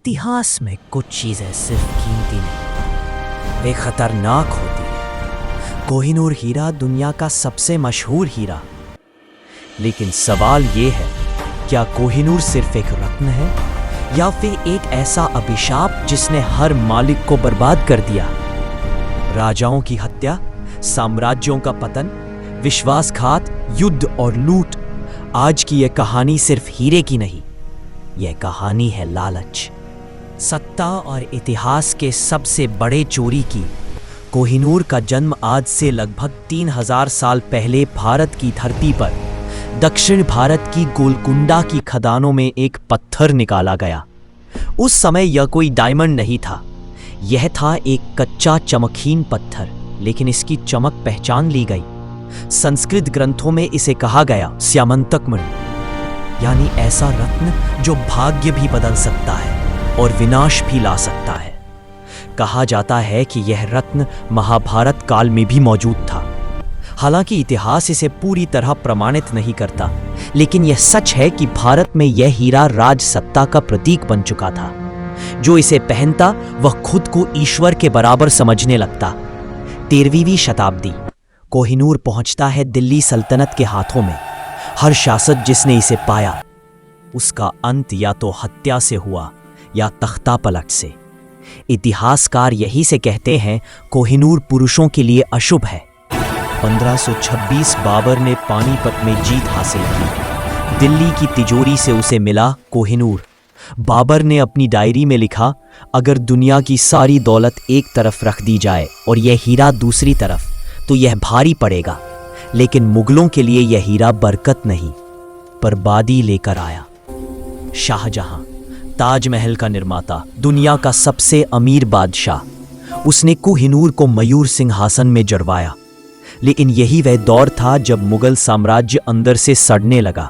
इतिहास में कुछ चीजें सिर्फ कीमती नहीं, वे खतरनाक होती हैं। कोहिनूर हीरा दुनिया का सबसे मशहूर हीरा। लेकिन सवाल ये है, क्या कोहिनूर सिर्फ एक रत्न है या फिर एक ऐसा अभिशाप जिसने हर मालिक को बर्बाद कर दिया? राजाओं की हत्या, साम्राज्यों का पतन, विश्वासघात, युद्ध और लूट। आज की यह कहानी सिर्फ हीरे की नहीं, यह कहानी है लालच, सत्ता और इतिहास के सबसे बड़े चोरी की। कोहिनूर का जन्म आज से लगभग 3000 साल पहले भारत की धरती पर दक्षिण भारत की गोलकुंडा की खदानों में एक पत्थर निकाला गया। उस समय यह कोई डायमंड नहीं था, यह था एक कच्चा चमकहीन पत्थर, लेकिन इसकी चमक पहचान ली गई। संस्कृत ग्रंथों में इसे कहा गया स्यामंतक मणि, यानी ऐसा रत्न जो भाग्य भी बदल सकता है और विनाश भी ला सकता है। कहा जाता है कि यह रत्न महाभारत काल में भी मौजूद था। हालांकि इतिहास इसे पूरी तरह प्रमाणित नहीं करता, लेकिन यह सच है कि भारत में यह हीरा राज सत्ता का प्रतीक बन चुका था। जो इसे पहनता वह खुद को ईश्वर के बराबर समझने लगता। 13वीं शताब्दी, कोहिनूर पहुंचता है दिल्ली सल्तनत के हाथों में। हर शासक जिसने इसे पाया, उसका अंत या तो हत्या से हुआ या तख्ता पलट से। इतिहासकार यही से कहते हैं कोहिनूर पुरुषों के लिए अशुभ है। 1526 बाबर ने पानीपत में जीत हासिल की। दिल्ली की तिजोरी से उसे मिला कोहिनूर। बाबर ने अपनी डायरी में लिखा, अगर दुनिया की सारी दौलत एक तरफ रख दी जाए और यह हीरा दूसरी तरफ, तो यह भारी पड़ेगा। लेकिन मुगलों के लिए यह हीरा बरकत नहीं, बर्बादी लेकर आया। शाहजहां, ताजमहल का निर्माता, दुनिया का सबसे अमीर बादशाह, उसने कोहिनूर को मयूर सिंहासन में जड़वाया। लेकिन यही वह दौर था जब मुगल साम्राज्य अंदर से सड़ने लगा।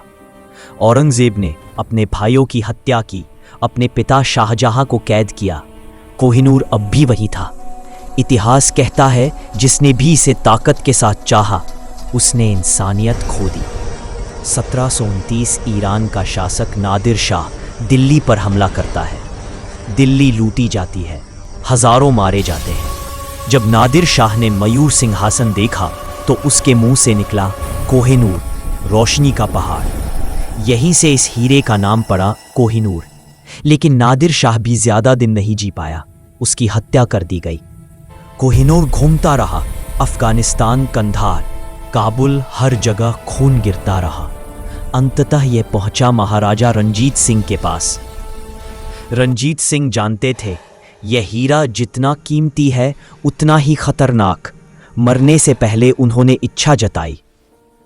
औरंगजेब ने अपने भाइयों की हत्या की, अपने पिता शाहजहां को कैद किया। कोहिनूर अब भी वही था। इतिहास कहता है, जिसने भी इसे ताकत के साथ चाहा, उसने इंसानियत खो दी। 1729 ईरान का शासक नादिर शाह दिल्ली पर हमला करता है। दिल्ली लूटी जाती है, हजारों मारे जाते हैं। जब नादिर शाह ने मयूर सिंहासन देखा तो उसके मुंह से निकला कोहिनूर, रोशनी का पहाड़। यहीं से इस हीरे का नाम पड़ा कोहिनूर। लेकिन नादिर शाह भी ज्यादा दिन नहीं जी पाया, उसकी हत्या कर दी गई। कोहिनूर घूमता रहा, अफगानिस्तान, कंधार, काबुल, हर जगह खून गिरता रहा। अंततः यह पहुंचा महाराजा रंजीत सिंह के पास। रंजीत सिंह जानते थे यह हीरा जितना कीमती है उतना ही खतरनाक। मरने से पहले उन्होंने इच्छा जताई,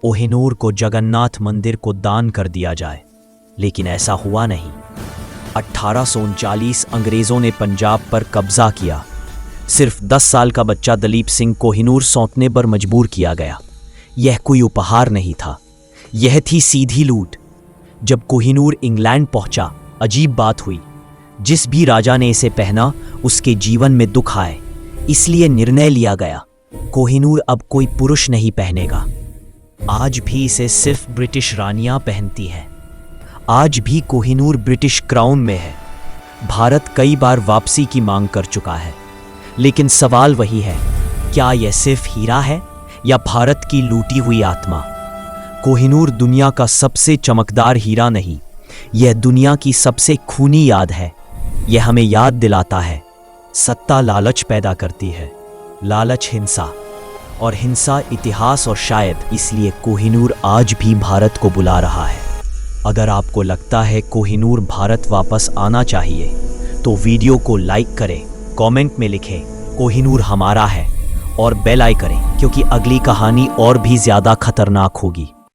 कोहिनूर को जगन्नाथ मंदिर को दान कर दिया जाए। लेकिन ऐसा हुआ नहीं। 1839 अंग्रेजों ने पंजाब पर कब्जा किया। सिर्फ 10 साल का बच्चा दलीप सिंह कोहिनूर सौंपने पर मजबूर किया गया। यह कोई उपहार नहीं था, यह थी सीधी लूट। जब कोहिनूर इंग्लैंड पहुंचा, अजीब बात हुई। जिस भी राजा ने इसे पहना, उसके जीवन में दुख आए। इसलिए निर्णय लिया गया, कोहिनूर अब कोई पुरुष नहीं पहनेगा। आज भी इसे सिर्फ ब्रिटिश रानियां पहनती हैं। आज भी कोहिनूर ब्रिटिश क्राउन में है। भारत कई बार वापसी की मांग कर चुका है, लेकिन सवाल वही है, क्या यह सिर्फ हीरा है या भारत की लूटी हुई आत्मा? कोहिनूर दुनिया का सबसे चमकदार हीरा नहीं, यह दुनिया की सबसे खूनी याद है। यह हमें याद दिलाता है, सत्ता लालच पैदा करती है, लालच हिंसा, और हिंसा इतिहास। और शायद इसलिए कोहिनूर आज भी भारत को बुला रहा है। अगर आपको लगता है कोहिनूर भारत वापस आना चाहिए, तो वीडियो को लाइक करें, कमेंट में लिखें कोहिनूर हमारा है, और बेल आइकन करें, क्योंकि अगली कहानी और भी ज्यादा खतरनाक होगी।